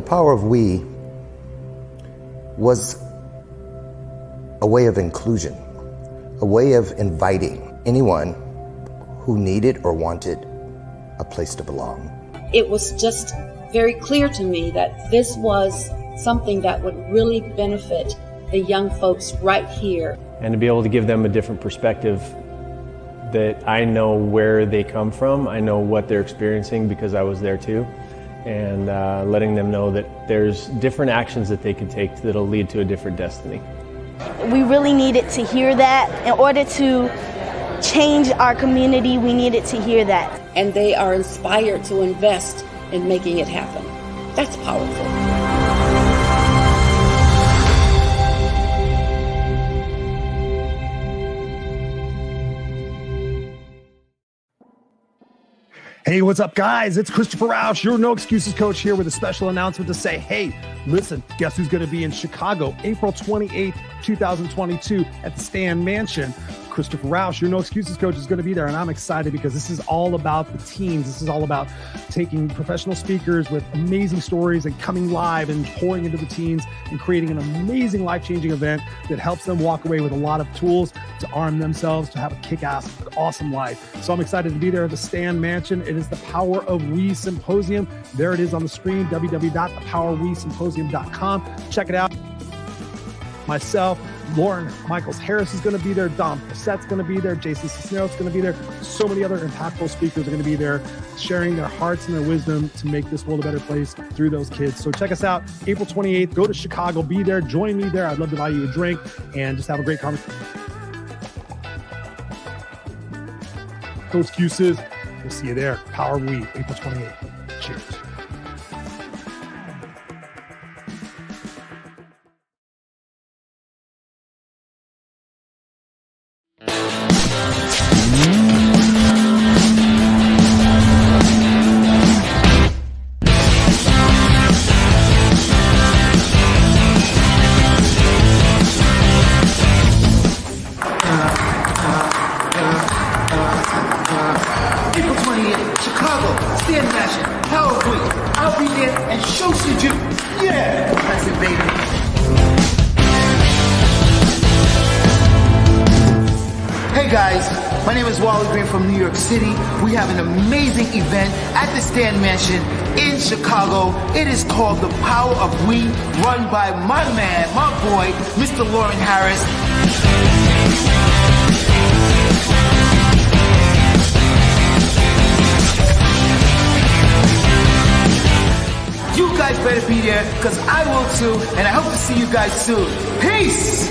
power of we was a way of inclusion, a way of inviting anyone who needed or wanted a place to belong. It was just very clear to me that this was something that would really benefit the young folks right here. And to be able to give them a different perspective, that I know where they come from, I know what they're experiencing because I was there too, and letting them know that there's different actions that they can take that'll lead to a different destiny. We really needed to hear that. In order to change our community, we needed to hear that. And they are inspired to invest in making it happen. That's powerful. Hey, what's up, guys? It's Christopher Rausch, your No Excuses coach, here with a special announcement to say, hey, listen, guess who's going to be in Chicago, April 28th, 2022 at the Stan Mansion. Christopher Rausch, your No Excuses coach, is going to be there, and I'm excited because this is all about the teens. This is all about taking professional speakers with amazing stories and coming live and pouring into the teens and creating an amazing life-changing event that helps them walk away with a lot of tools to arm themselves to have a kick-ass, awesome life. So I'm excited to be there at the Stan Mansion. It is the Power of We Symposium. There it is on the screen, www.thepowerofwesymposium.com. Check it out. Myself, Lauren Michaels Harris is going to be there. Dom Cassette's going to be there. Jason Cisneros is going to be there. So many other impactful speakers are going to be there, sharing their hearts and their wisdom to make this world a better place through those kids. So check us out, April 28th. Go to Chicago. Be there. Join me there. I'd love to buy you a drink and just have a great conversation. No excuses. We'll see you there. Power We, April 28th. Cheers. City. We have an amazing event at the Stan Mansion in Chicago. It is called The Power of We, run by my man, my boy, Mr. Lauren Harris. You guys better be there, because I will too, and I hope to see you guys soon. Peace!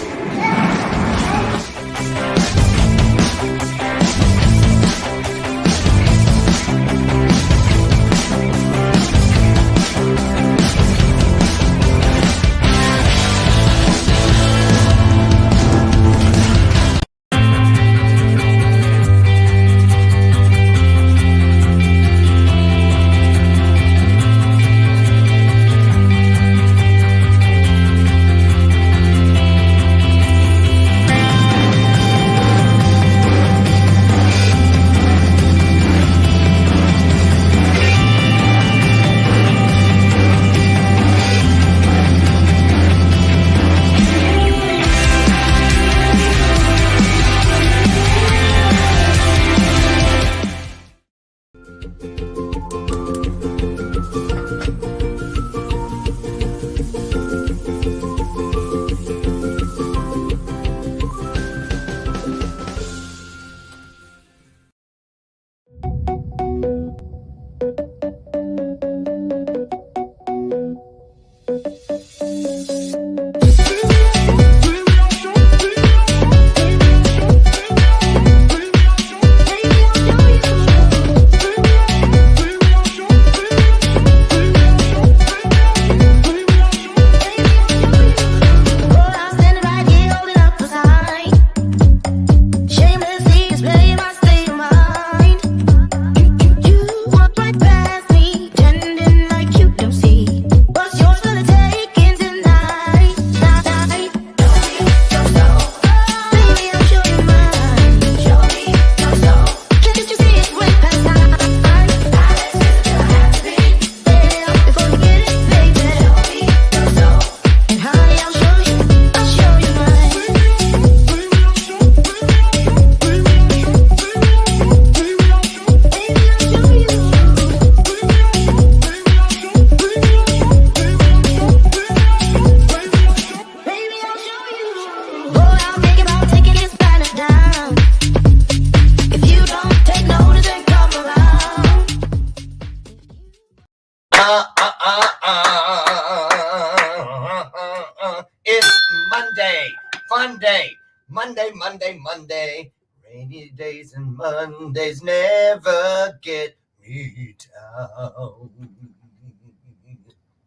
Monday. Rainy days and Mondays never get me down.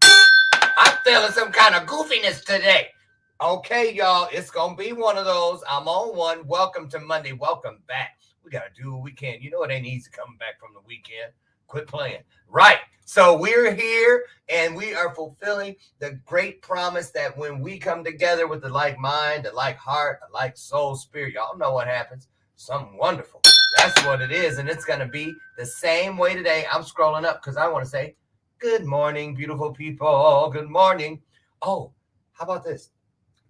I'm feeling some kind of goofiness today. Okay, y'all, it's going to be one of those. I'm on one. Welcome to Monday. Welcome back. We got to do what we can. You know it ain't easy coming back from the weekend. Quit playing. Right. So we're here and we are fulfilling the great promise that when we come together with the like mind, the like heart, the like soul, spirit, y'all know what happens. Something wonderful. That's what it is. And it's going to be the same way today. I'm scrolling up because I want to say, good morning, beautiful people. Good morning. Oh, how about this?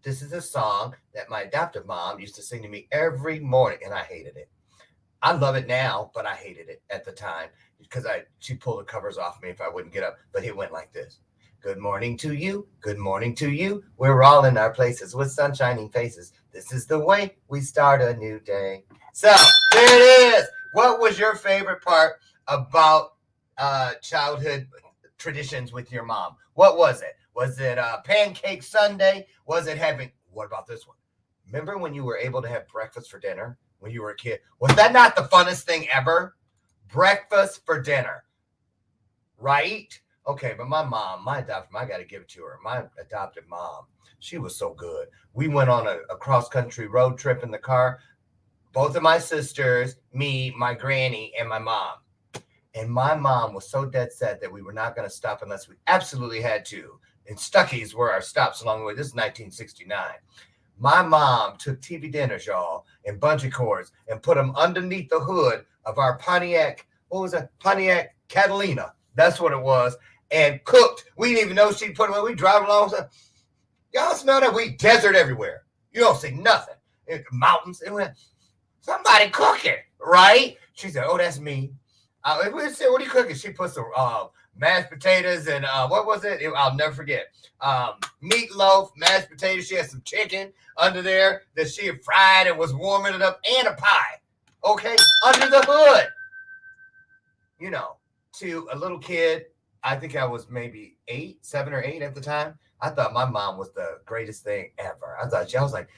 This is a song that my adoptive mom used to sing to me every morning, and I hated it. I love it now, but I hated it at the time because she'd pull the covers off me if I wouldn't get up. But it went like this. Good morning to you. Good morning to you. We're all in our places with sun-shining faces. This is the way we start a new day. So there it is. What was your favorite part about childhood traditions with your mom? What was it? Was it Pancake Sunday? Was it having, what about this one? Remember when you were able to have breakfast for dinner when you were a kid? Was that not the funnest thing ever? Breakfast for dinner, right? Okay, but my mom, my adoptive mom, I got to give it to her. My adoptive mom, she was so good. We went on a cross-country road trip in the car. Both of my sisters, me, my granny, and my mom. And my mom was so dead set that we were not going to stop unless we absolutely had to. And Stuckey's were our stops along the way. This is 1969. My mom took TV dinners, y'all, and bungee cords and put them underneath the hood of our Pontiac, what was it? Pontiac Catalina. That's what it was. And cooked. We didn't even know she'd put them in. We drive along. Y'all smell that? We desert everywhere. You don't see nothing. Mountains. It went, somebody cooking, right? She said, oh, that's me. We said, what are you cooking? She put some mashed potatoes and what was it? I'll never forget. Meatloaf, mashed potatoes. She had some chicken under there that she had fried and was warming it up, and a pie. Okay, under the hood. You know, to a little kid, I think I was maybe 7 or 8 at the time. I thought my mom was the greatest thing ever. I was like,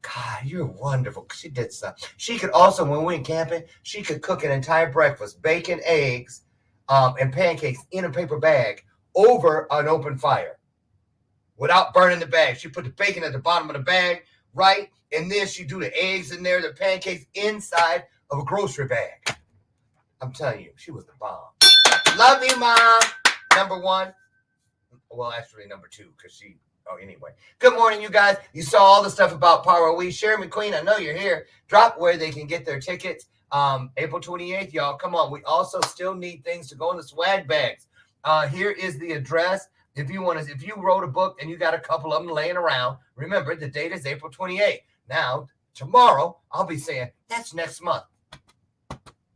God, you're wonderful. She did stuff. She could also, when we went camping, she could cook an entire breakfast, bacon, eggs, and pancakes in a paper bag over an open fire without burning the bag. She put the bacon at the bottom of the bag, right? And then she do the eggs in there, the pancakes inside of a grocery bag. I'm telling you, she was the bomb. Love you, Mom. Number 1. Well, actually, number 2, because she... Oh, anyway. Good morning, you guys. You saw all the stuff about Power We. Sherry McQueen, I know you're here. Drop where they can get their tickets. April 28th, y'all. Come on. We also still need things to go in the swag bags. Here is the address. If you wrote a book and you got a couple of them laying around, remember the date is April 28th. Now, tomorrow, I'll be saying, that's next month.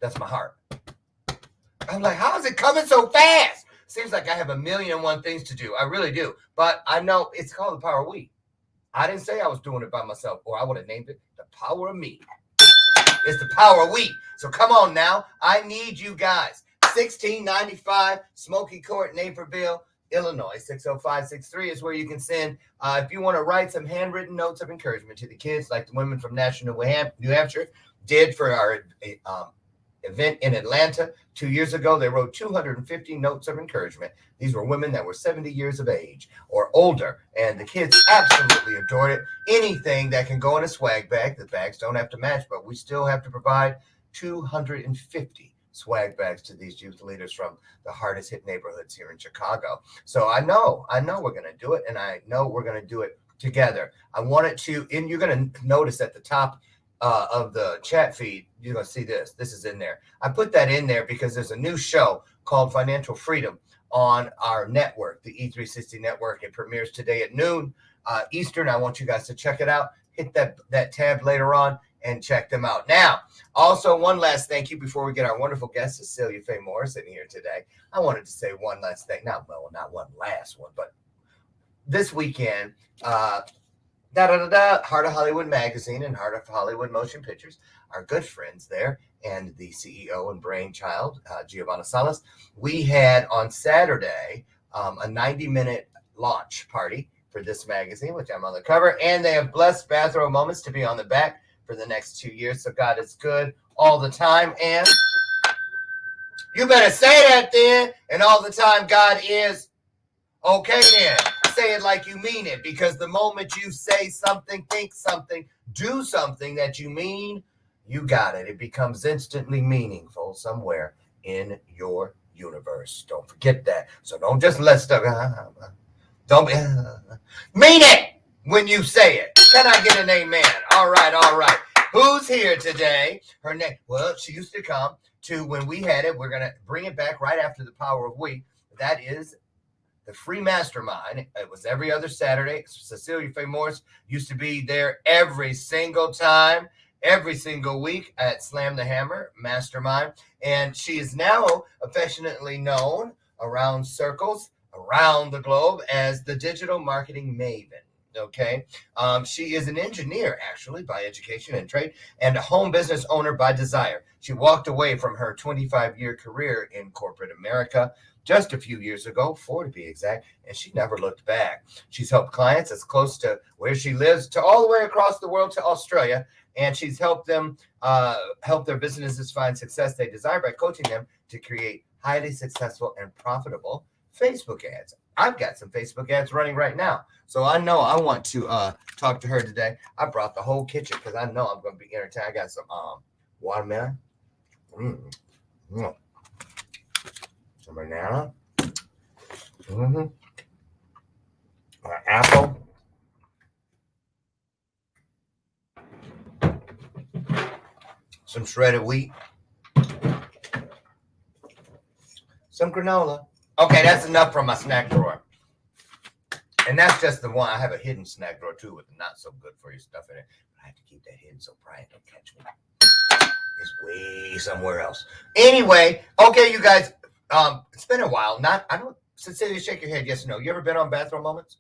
That's my heart. I'm like, how is it coming so fast? Seems like I have 1,000,001 things to do. I really do. But I know it's called the Power of We. I didn't say I was doing it by myself, or I would have named it the Power of Me. It's the Power of We. So come on now. I need you guys. 1695 Smoky Court, Naperville, Illinois. 60563 is where you can send. If you want to write some handwritten notes of encouragement to the kids, like the women from National New Hampshire did for our event in Atlanta 2 years ago. They wrote 250 notes of encouragement. These were women that were 70 years of age or older, and the kids absolutely adored it. Anything that can go in a swag bag. The bags don't have to match, but we still have to provide 250 swag bags to these youth leaders from the hardest hit neighborhoods here in Chicago. So I know we're going to do it, and I know we're going to do it together. I want it to, and you're going to notice at the top of the chat feed, you're going to see this. This is in there. I put that in there because there's a new show called Financial Freedom on our network, the E360 network. It premieres today at noon Eastern. I want you guys to check it out. Hit that tab later on and check them out. Now, also one last thank you before we get our wonderful guest, Cecelia Fay Morris, in here today. I wanted to say one last thing. Not one last one, but this weekend, Heart of Hollywood Magazine and Heart of Hollywood Motion Pictures, our good friends there, and the CEO and brainchild, Giovanna Salas. We had on Saturday a 90-minute launch party for this magazine, which I'm on the cover, and they have blessed Bathrobe Moments to be on the back for the next 2 years. So God is good all the time. And you better say that then. And all the time, God is okay then. Say it like you mean it, because the moment you say something, think something, do something that you mean, you got it. It becomes instantly meaningful somewhere in your universe. Don't forget that. So don't just let stuff, don't mean it when you say it. Can I get an amen? All right. Who's here today? Her name, well, she used to come to when we had it. We're going to bring it back right after the Power of We. That is the free mastermind. It was every other Saturday. Cecelia Fay Morris used to be there every single time, every single week at Slam the Hammer Mastermind. And she is now affectionately known around circles, around the globe, as the Digital Marketing Maven. Okay. She is an engineer, actually, by education and trade, and a home business owner by desire. She walked away from her 25-year career in corporate America just a few years ago, 4 to be exact, and she never looked back. She's helped clients as close to where she lives to all the way across the world to Australia, and she's helped them help their businesses find success they desire by coaching them to create highly successful and profitable Facebook ads. I've got some Facebook ads running right now, so I know I want to talk to her today. I brought the whole kitchen because I know I'm going to be entertained. I got some watermelon. Some banana, apple, some shredded wheat, some granola. Okay, that's enough from my snack drawer. And that's just the one. I have a hidden snack drawer too with the not so good for you stuff in it. But I have to keep that hidden so Brian don't catch me. It's way somewhere else. Anyway, okay, you guys. It's been a while. Cecelia, shake your head. Yes or no. You ever been on Bathrobe Moments?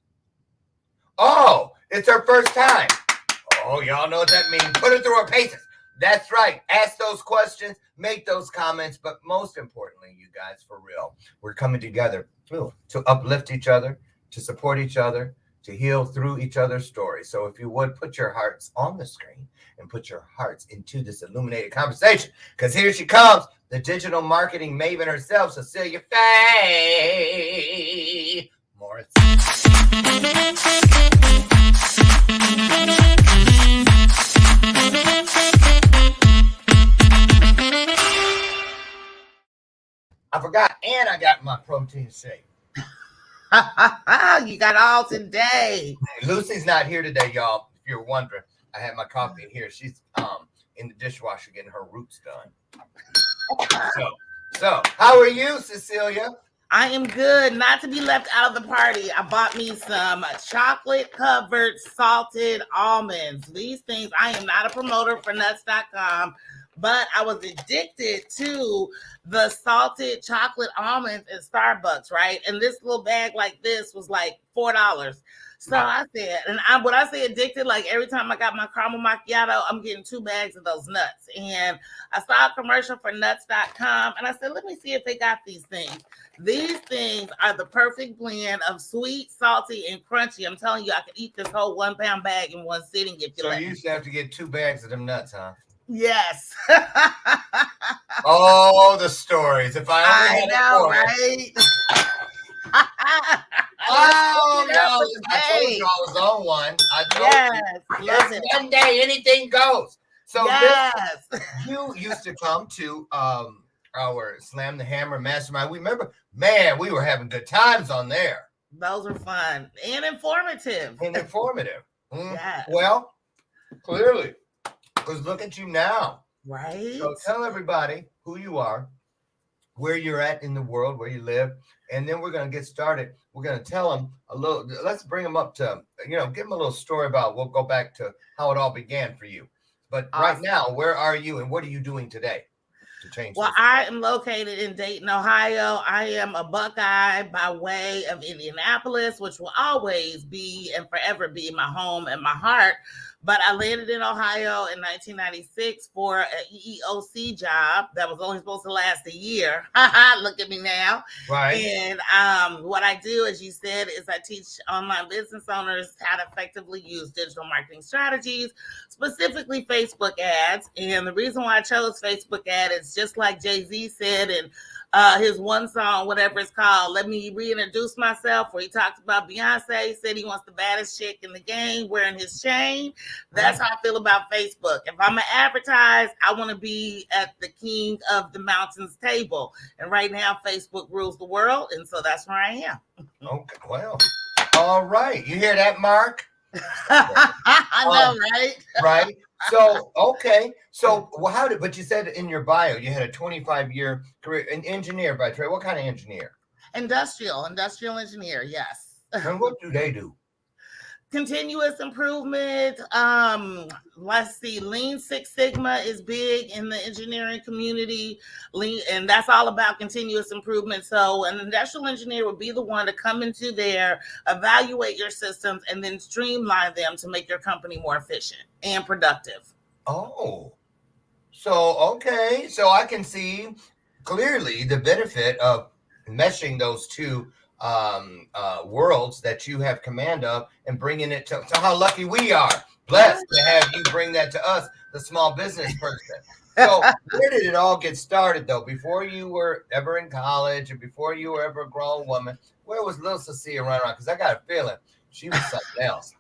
Oh, it's her first time. Oh, y'all know what that means. Put her through her paces. That's right. Ask those questions, make those comments, but most importantly, you guys, for real, we're coming together to uplift each other, to support each other, to heal through each other's stories. So if you would, put your hearts on the screen and put your hearts into this illuminated conversation, because here she comes, the digital marketing maven herself, Cecelia Fay Morris. I forgot, and I got my protein shake. You got all today. Lucy's not here today, y'all. If you're wondering, I had my coffee in here. She's in the dishwasher getting her roots done. So how are you, Cecelia? I am good. Not to be left out of the party, I bought me some chocolate-covered salted almonds. These things, I am not a promoter for nuts.com, but I was addicted to the salted chocolate almonds at Starbucks, right? And this little bag like this was like $4. So I said, and when I say addicted, like every time I got my caramel macchiato, I'm getting 2 bags of those nuts. And I saw a commercial for nuts.com, and I said, let me see if they got these things. These things are the perfect blend of sweet, salty, and crunchy. I'm telling you, I could eat this whole 1 pound bag in one sitting if you So let you me. used to have to get 2 bags of them nuts, huh? Yes. Oh, the stories. If I only had know, right? Oh, no, I told you I was on one. I told you. Yes. Listen, one day anything goes. So yes. you used to come to our Slam the Hammer Mastermind. We remember, man, we were having good times on there. Those were fun and informative. Yes. Well, clearly, because look at you now. Right. So tell everybody who you are, where you're at in the world, where you live, and then we're going to get started. We're going to tell them a little, let's bring them up to, give them a little story about, we'll go back to how it all began for you. But right now, where are you and what are you doing today to change this? I am located in Dayton, Ohio. I am a Buckeye by way of Indianapolis, which will always be and forever be my home and my heart. But I landed in Ohio in 1996 for an EEOC job that was only supposed to last a year. Look at me now. Right. And what I do, as you said, is I teach online business owners how to effectively use digital marketing strategies, specifically Facebook ads. And the reason why I chose Facebook ad is just like Jay-Z said in his one song, whatever it's called, Let Me Reintroduce Myself, where he talks about Beyonce. He said he wants the baddest chick in the game wearing his chain. That's how I feel about Facebook. If I'm going to advertise, I want to be at the king of the mountains table. And right now, Facebook rules the world. And so that's where I am. Okay, well, all right. You hear that, Mark? I know, right? Right. So, okay. So, but you said in your bio, you had a 25-year career, an engineer by trade. What kind of engineer? Industrial engineer. Yes. And what do they do? Continuous improvement. Let's see. Lean Six Sigma is big in the engineering community. And that's all about continuous improvement. So an industrial engineer would be the one to come into there, evaluate your systems, and then streamline them to make your company more efficient and productive. Oh, so, okay. So I can see clearly the benefit of meshing those two worlds that you have command of and bringing it to how lucky we are, blessed to have you bring that to us, the small business person. So where did it all get started though? Before you were ever in college or before you were ever a grown woman, where was little Cecelia running around? Because I got a feeling she was something else.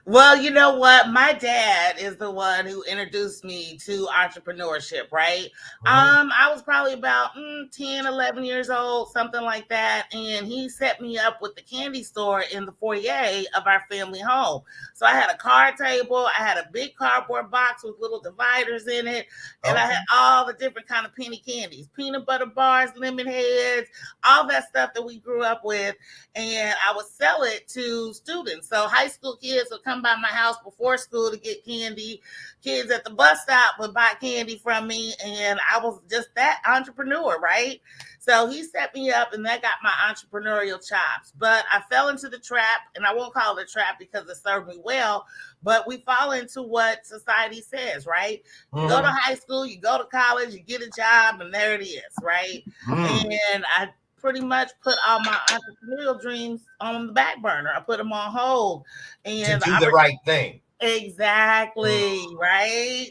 Well, you know what? My dad is the one who introduced me to entrepreneurship, right? I was probably about 10, 11 years old, something like that. And he set me up with the candy store in the foyer of our family home. So I had a card table. I had a big cardboard box with little dividers in it. And I had all the different kind of penny candies, peanut butter bars, lemon heads, all that stuff that we grew up with. And I would sell it to students. So high school kids would come by my house before school to get candy. Kids at the bus stop would buy candy from me, and I was just that entrepreneur, right? So he set me up, and that got my entrepreneurial chops. But I fell into the trap, and I won't call it a trap because it served me well, but we fall into what society says, right? You go to high school, you go to college, you get a job, and there it is, right? And I pretty much put all my entrepreneurial dreams on the back burner. I put them on hold. And to do the right thing. Exactly, right?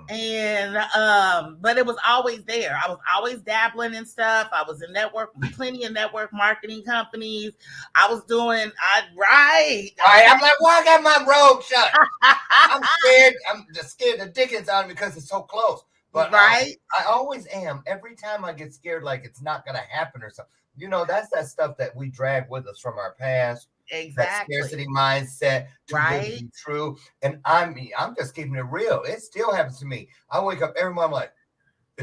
And but it was always there. I was always dabbling in stuff. I was in plenty of network marketing companies. I was doing right. I'm like, well, I got my robe shut. I'm scared. I'm just scared the dickens out of me because it's so close. But I always am. Every time I get scared, like it's not going to happen or something. You know, that's that stuff that we drag with us from our past. Exactly. That scarcity mindset. Right. True. And I'm just keeping it real. It still happens to me. I wake up every morning like,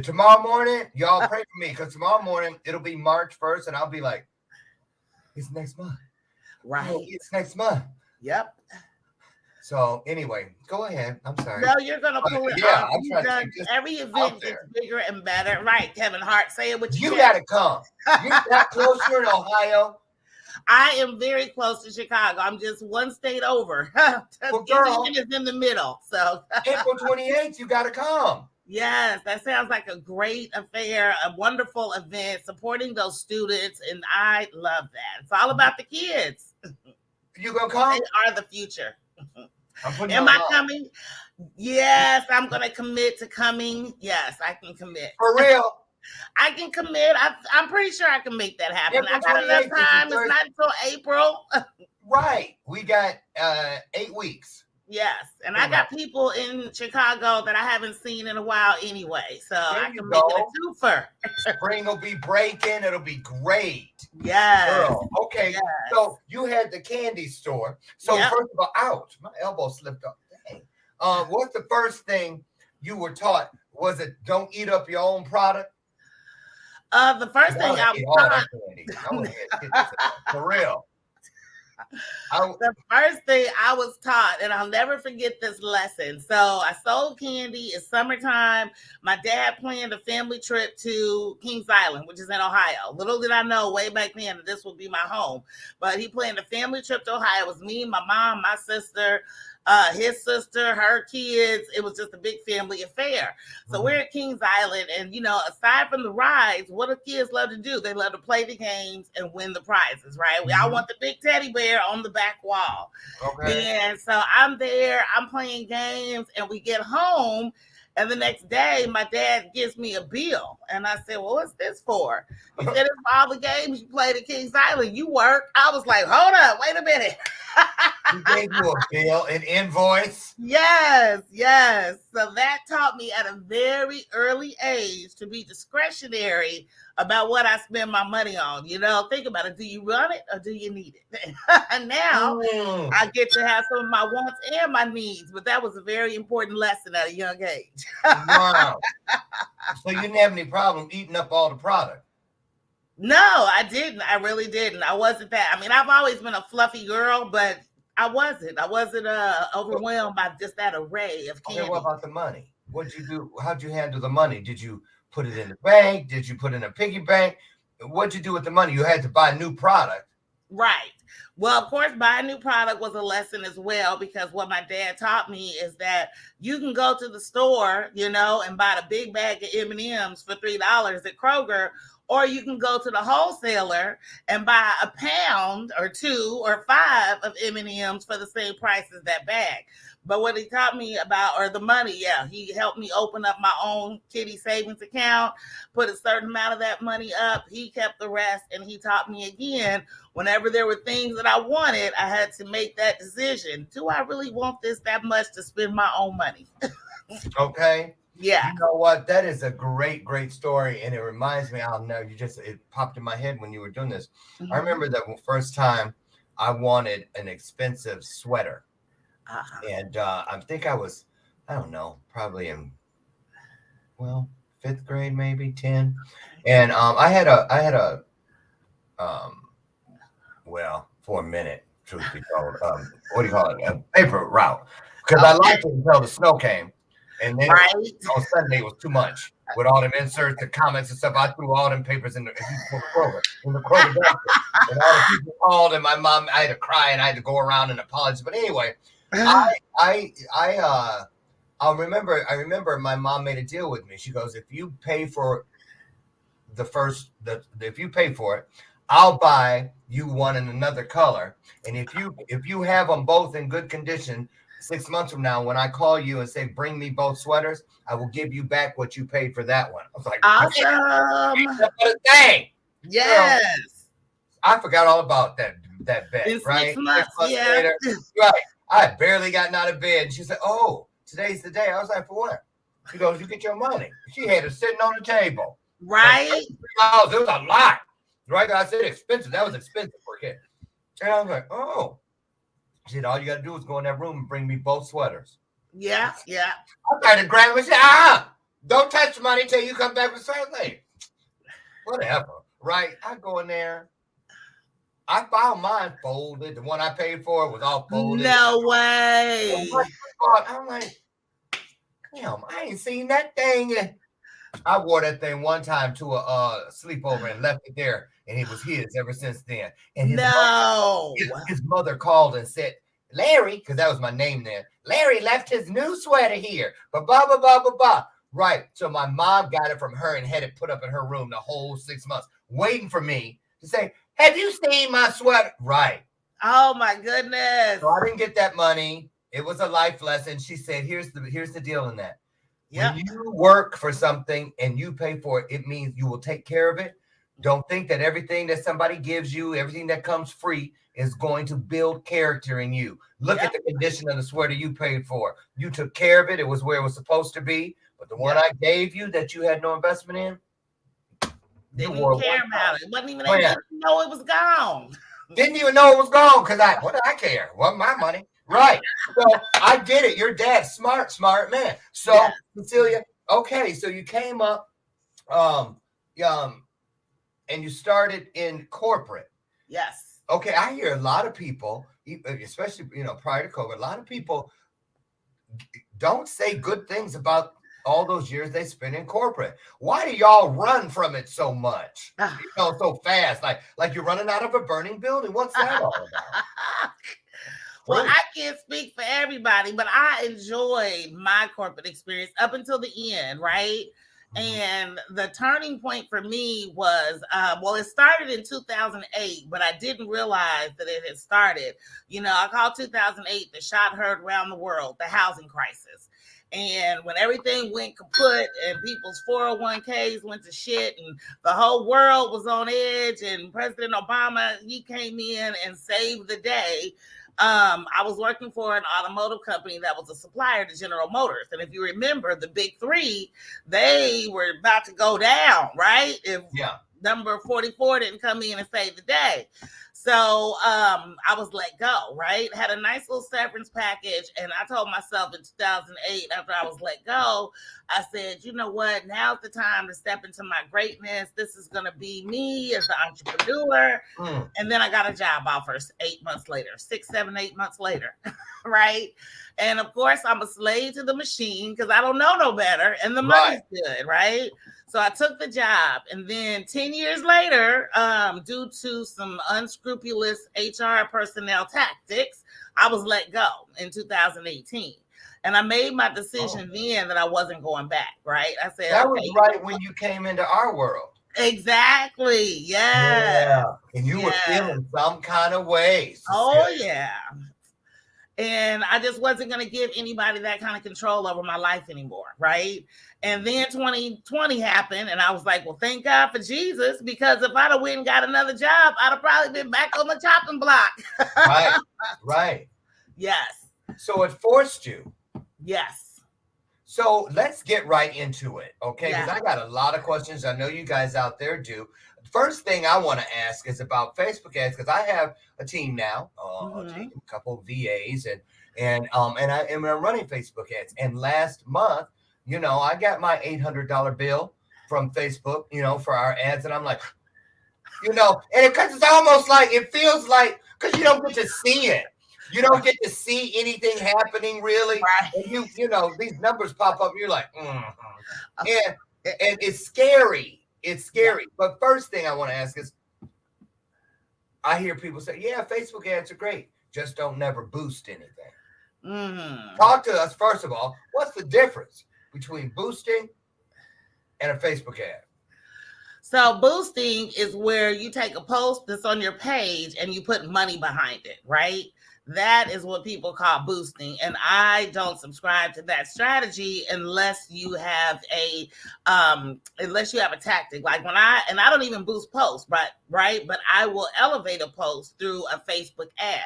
tomorrow morning, y'all pray for me because tomorrow morning it'll be March 1st and I'll be like, it's next month. Right. Oh, it's next month. Yep. So anyway, go ahead. I'm sorry. No, you're gonna pull it off. Every event gets bigger and better. Right, Kevin Hart, say it with you gotta come. You're that close. You're in Ohio. I am very close to Chicago. I'm just one state over. Well, girl, is in the middle. So April 28th, you gotta come. Yes, that sounds like a great affair, a wonderful event, supporting those students, and I love that. It's all about the kids. You gonna come? They are the future. Am I coming? Yes, I'm going to commit to coming. Yes, I can commit. For real? I can commit. I'm pretty sure I can make that happen. I got enough time. It's not until April. Right. We got 8 weeks. Yes. And I got people in Chicago that I haven't seen in a while anyway. So I can make it a twofer. Spring will be breaking. It'll be great. Yes. Girl. Okay. Yes. So you had the candy store. So first of all, ouch, my elbow slipped up. Dang. What's the first thing you were taught? Was it don't eat up your own product? The first thing I was taught. For real. The first thing I was taught, and I'll never forget this lesson. So I sold candy. It's summertime. My dad planned a family trip to Kings Island, which is in Ohio. Little did I know way back then that this would be my home. But he planned a family trip to Ohio. It was me, my mom, my sister, his sister, her kids. It was just a big family affair. So we're at Kings Island, and aside from the rides, what do kids love to do? They love to play the games and win the prizes, right? We all want the big teddy bear on the back wall. Okay. And so I'm there, I'm playing games, and we get home. And the next day, my dad gives me a bill. And I said, well, what's this for? He said, it's for all the games you played at Kings Island. You work. I was like, hold up, wait a minute. He gave you a bill, an invoice? Yes. So that taught me at a very early age to be discretionary about what I spend my money on. Think about it. Do you run it or do you need it? And now I get to have some of my wants and my needs, but that was a very important lesson at a young age. Wow. So you didn't have any problem eating up all the product? No, I didn't. I really didn't. I wasn't that. I mean, I've always been a fluffy girl, but I wasn't overwhelmed by just that array of candy. Okay, what about the money? What'd you do? How'd you handle the money? Did you put it in the bank? Did you put it in a piggy bank? What'd you do with the money? You had to buy a new product. Right. Well, of course, buying a new product was a lesson as well, because what my dad taught me is that you can go to the store, and buy a big bag of M&Ms for $3 at Kroger, or you can go to the wholesaler and buy a pound or 2 or 5 of M&Ms for the same price as that bag. But what he taught me about, or the money, he helped me open up my own kitty savings account, put a certain amount of that money up. He kept the rest, and he taught me again, whenever there were things that I wanted, I had to make that decision. Do I really want this that much to spend my own money? Okay. Yeah. You know what? That is a great, great story. And it reminds me, it popped in my head when you were doing this. I remember that first time I wanted an expensive sweater. And I think I was, I don't know, probably in, 5th grade, maybe 10. And I had a for a minute, truth be told, what do you call it? A paper route. Because I liked it until the snow came. And then on Sunday, it was too much. With all them inserts, the comments and stuff, I threw all them papers in the Kroger. And all the people called, and my mom, I had to cry, and I had to go around and apologize. But anyway, I remember my mom made a deal with me. She goes, if you pay for if you pay for it, I'll buy you one in another color. And if you have them both in good condition, 6 months from now, when I call you and say, bring me both sweaters, I will give you back what you paid for that one. I was like, awesome. What a thing. Yes. I forgot all about that bet, right? 6 months, later, right. I had barely gotten out of bed. She said, oh, today's the day. I was like, for what? She goes, you get your money. She had it sitting on the table. Right. Like, $3, it was a lot. Right? I said expensive. That was expensive for a kid. And I was like, oh. She said, all you got to do is go in that room and bring me both sweaters. Yeah. I tried to grab him and said, don't touch the money until you come back with something. Whatever. Right? I go in there. I found mine folded. The one I paid for was all folded. No way. I'm like, damn, I ain't seen that thing. I wore that thing one time to a sleepover and left it there, and it was his ever since then. And his mother called and said, Larry, because that was my name then, Larry left his new sweater here. But blah, blah, blah, blah, blah. Right. So my mom got it from her and had it put up in her room the whole 6 months, waiting for me to say, have you seen my sweater? Right. Oh my goodness. So I didn't get that money. It was a life lesson. She said, here's the deal in that. When you work for something and you pay for it, it means you will take care of it. Don't think that everything that somebody gives you, everything that comes free is going to build character in you. Look at the condition of the sweater you paid for. You took care of it. It was where it was supposed to be. But the one I gave you that you had no investment in, didn't even care about it. Wasn't even able to know it was gone. Didn't even know it was gone because what did I care? Wasn't my money. Right. So I get it. Your dad's smart man. So Cecelia, okay, so you came up and you started in corporate. Yes. Okay, I hear a lot of people, especially prior to COVID, a lot of people don't say good things about all those years they spent in corporate. Why do y'all run from it so much? So fast, like you're running out of a burning building. What's that all about? Well, I can't speak for everybody, but I enjoyed my corporate experience up until the end, right? And the turning point for me was, it started in 2008, but I didn't realize that it had started. I call 2008 the shot heard around the world, the housing crisis. And when everything went kaput and people's 401ks went to shit and the whole world was on edge and President Obama, he came in and saved the day. I was working for an automotive company that was a supplier to General Motors. And if you remember, the big three, they were about to go down, right? If number 44 didn't come in and save the day. So I was let go, right? Had a nice little severance package. And I told myself in 2008, after I was let go, I said, you know what? Now's the time to step into my greatness. This is going to be me as an entrepreneur. And then I got a job offer 8 months later, 6, 7, 8 months later, right? And of course, I'm a slave to the machine because I don't know no better. And the money's good, right? So I took the job. And then 10 years later, due to some unscrupulous HR personnel tactics, I was let go in 2018. And I made my decision then that I wasn't going back, right? I said that was right when you came into our world. Exactly. Yeah. And you were feeling some kind of way. Oh, yeah. And I just wasn't going to give anybody that kind of control over my life anymore, right? And then 2020 happened, and I was like, well, thank God for Jesus, because if I'd have went and got another job, I'd have probably been back on the chopping block. Right. Yes. So it forced you. Yes. So let's get right into it, okay? Because I got a lot of questions. I know you guys out there do. First thing I want to ask is about Facebook ads, because I have a team now, a couple of VAs, and I'm running Facebook ads. And last month, I got my $800 bill from Facebook, for our ads, and I'm like, and because it's almost like it feels like because you don't get to see it. You don't get to see anything happening really. Right. And these numbers pop up, and you're like, and it's scary. It's scary. But first thing I want to ask is, I hear people say, Facebook ads are great. Just don't never boost anything. Talk to us, first of all. What's the difference between boosting and a Facebook ad? So boosting is where you take a post that's on your page and you put money behind it, right? That is what people call boosting. And I don't subscribe to that strategy unless you have a tactic. Like I don't even boost posts, right? But I will elevate a post through a Facebook ad.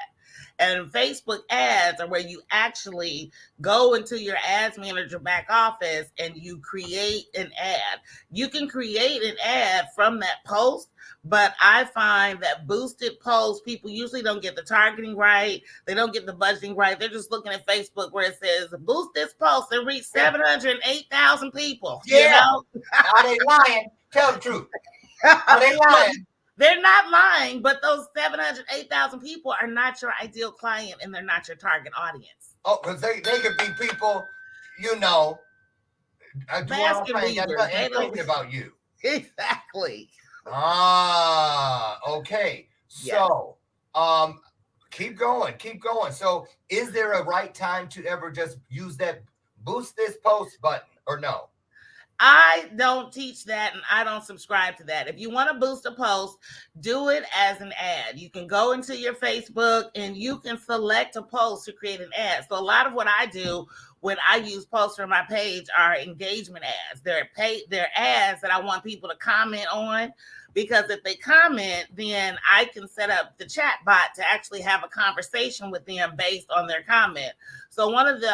And Facebook ads are where you actually go into your ads manager back office and you create an ad. You can create an ad from that post, but I find that boosted posts, people usually don't get the targeting right. They don't get the budgeting right. They're just looking at Facebook where it says, boost this post and reach 708,000 people. Yeah. Are they lying? Tell the truth. Are they lying? They're not lying, but those 708,000 people are not your ideal client and they're not your target audience. Oh, because they could be people, basket weavers. They're thinking about you. Exactly. Okay. So, keep going. So, is there a right time to ever just use that boost this post button or no? I don't teach that and I don't subscribe to that. If you want to boost a post, do it as an ad. You can go into your Facebook and you can select a post to create an ad. So a lot of what I do when I use posts for my page are engagement ads. They're ads that I want people to comment on, because if they comment, then I can set up the chat bot to actually have a conversation with them based on their comment. So one of the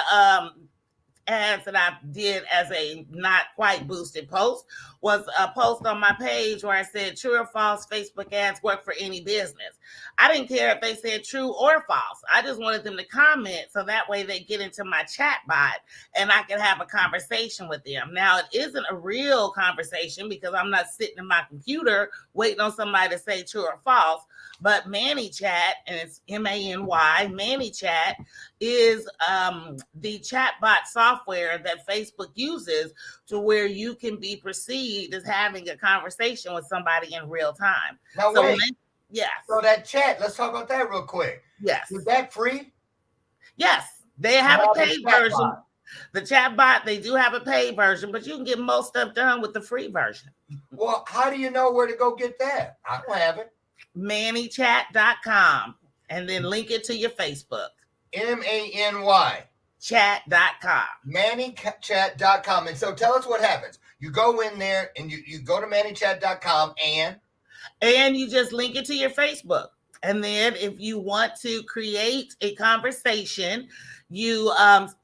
ads that I did as a not quite boosted post was a post on my page where I said, true or false, Facebook ads work for any business. I didn't care if they said true or false. I just wanted them to comment so that way they get into my chat bot and I can have a conversation with them. Now, it isn't a real conversation because I'm not sitting in my computer waiting on somebody to say true or false. But ManyChat, and it's MANY, ManyChat is the chatbot software that Facebook uses to where you can be perceived as having a conversation with somebody in real time. Now, So wait. So that chat, let's talk about that real quick. Yes. Is that free? Yes, they have a paid version. Bot. The chat bot, they do have a paid version, but you can get most stuff done with the free version. Well, how do you know where to go get that? I don't have it. ManyChat.com, and then link it to your Facebook. MANY. Chat.com. ManyChat.com. And so tell us what happens. You go in there and you go to ManyChat.com and you just link it to your Facebook. And then if you want to create a conversation, you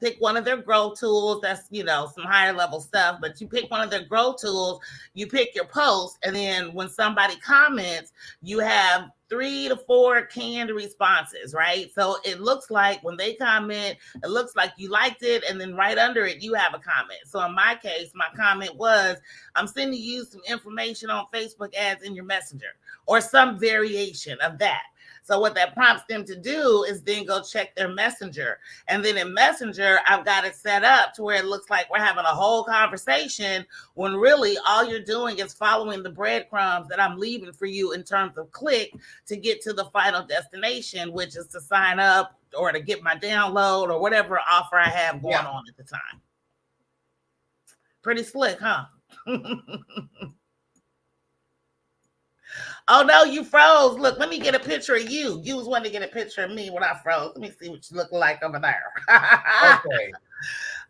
pick one of their growth tools. That's, some higher level stuff, but you pick one of their growth tools, you pick your post, and then when somebody comments, you have 3 to 4 canned responses, right? So it looks like when they comment, it looks like you liked it, and then right under it, you have a comment. So in my case, my comment was, I'm sending you some information on Facebook ads in your messenger, or some variation of that. So what that prompts them to do is then go check their messenger. And then in messenger, I've got it set up to where it looks like we're having a whole conversation when really all you're doing is following the breadcrumbs that I'm leaving for you in terms of click to get to the final destination, which is to sign up or to get my download or whatever offer I have going on at the time. Pretty slick, huh? Oh no, you froze. Look, let me get a picture of you. You was wanting to get a picture of me when I froze. Let me see what you look like over there. Okay.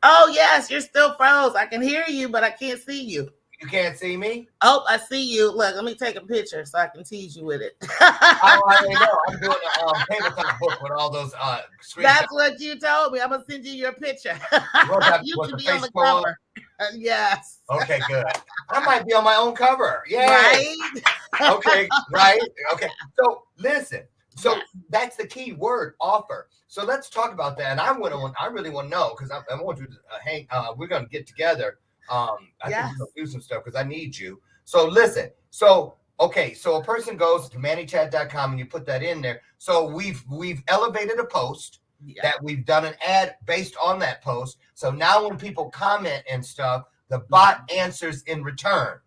Oh yes, you're still froze. I can hear you, but I can't see you. You can't see me? Oh, I see you. Look, let me take a picture so I can tease you with it. I already know. I'm doing a tabletop book with all those screenshots. That's what you told me. I'm gonna send you your picture. You should be on the cover. Yes. Okay, good. I might be on my own cover. Yeah. Right. Okay. Right. Okay. So listen. So that's the key word, offer. So let's talk about that. And I really want to know, because I want you to hang. We're gonna get together. I think we're gonna do some stuff because I need you. So listen. So okay. So a person goes to ManyChat.com and you put that in there. So we've elevated a post. That we've done an ad based on that post. So now when people comment and stuff, the bot answers in return.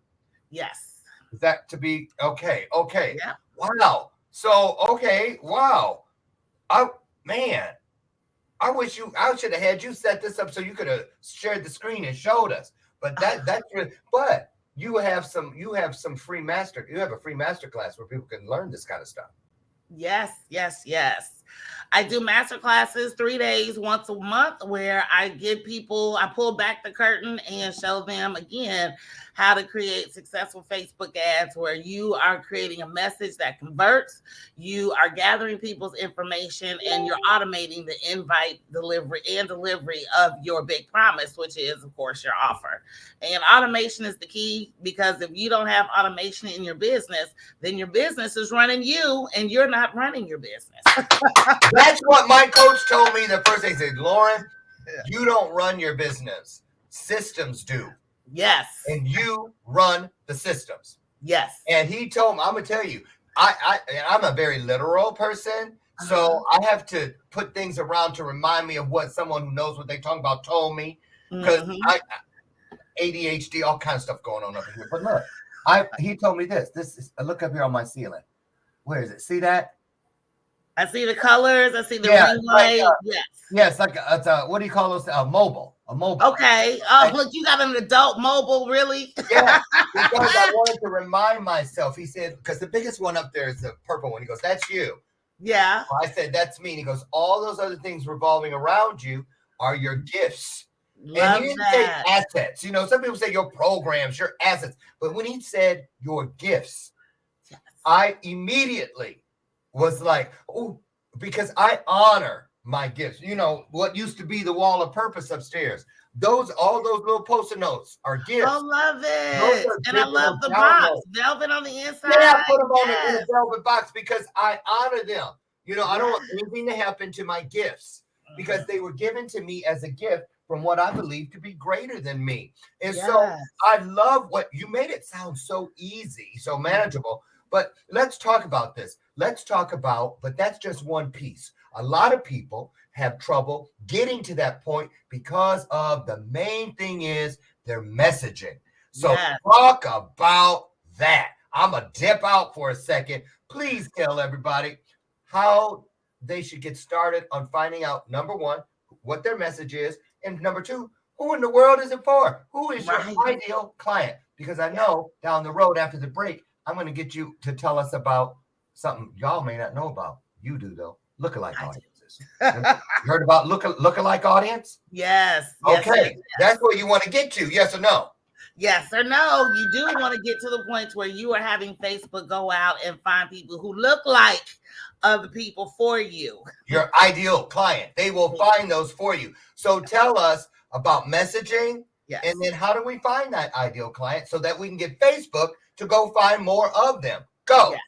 Yes. Is that to be okay? Okay. Yeah. Wow. So okay. Wow. I wish I should have had you set this up so you could have shared the screen and showed us. But that's really, but you have a free masterclass where people can learn this kind of stuff. Yes. I do master classes 3 days, once a month, where I pull back the curtain and show them again how to create successful Facebook ads where you are creating a message that converts, you are gathering people's information, and you're automating the invite delivery of your big promise, which is, of course, your offer. And automation is the key, because if you don't have automation in your business, then your business is running you and you're not running your business. That's what my coach told me the first day. He said, Lauren, you don't run your business. Systems do. Yes. And you run the systems. Yes. And he told me, I'm going to tell you, I'm a very literal person. So I have to put things around to remind me of what someone who knows what they're talking about told me. Because ADHD, all kinds of stuff going on over here. But look, he told me this. Look up here on my ceiling. Where is it? See that? I see the colors. I see the ring light. Yes, like what do you call those? A mobile. Okay. Oh, look, you got an adult mobile, really? Yeah, because I wanted to remind myself. He said, because the biggest one up there is the purple one. He goes, that's you. Yeah. Well, I said, that's me. And he goes, all those other things revolving around you are your gifts. Love and he didn't that. say assets. Some people say your programs, your assets. But when he said your gifts, I immediately was like, oh, because I honor my gifts. What used to be the wall of purpose upstairs. All those little post-it notes are gifts. I love it. And I love the box. Velvet on the inside. Yeah, I put them on in a velvet box because I honor them. I don't want anything to happen to my gifts because they were given to me as a gift from what I believe to be greater than me. And so I love what you made it sound so easy, so manageable. But let's talk about this. But that's just one piece. A lot of people have trouble getting to that point because of the main thing is their messaging. So talk about that. I'm going to dip out for a second. Please tell everybody, how they should get started on finding out, number one, what their message is, and number two, who in the world is it for? Who is your ideal client? Because I know down the road after the break, I'm going to get you to tell us about something y'all may not know about. You do, though. Lookalike audiences. You heard about lookalike audience? Yes. Okay. That's where you want to get to. Yes or no? Yes or no. You do want to get to the point where you are having Facebook go out and find people who look like other people for you. Your ideal client. They will find those for you. So tell us about messaging. Yes. And then how do we find that ideal client so that we can get Facebook to go find more of them? Go. Yes.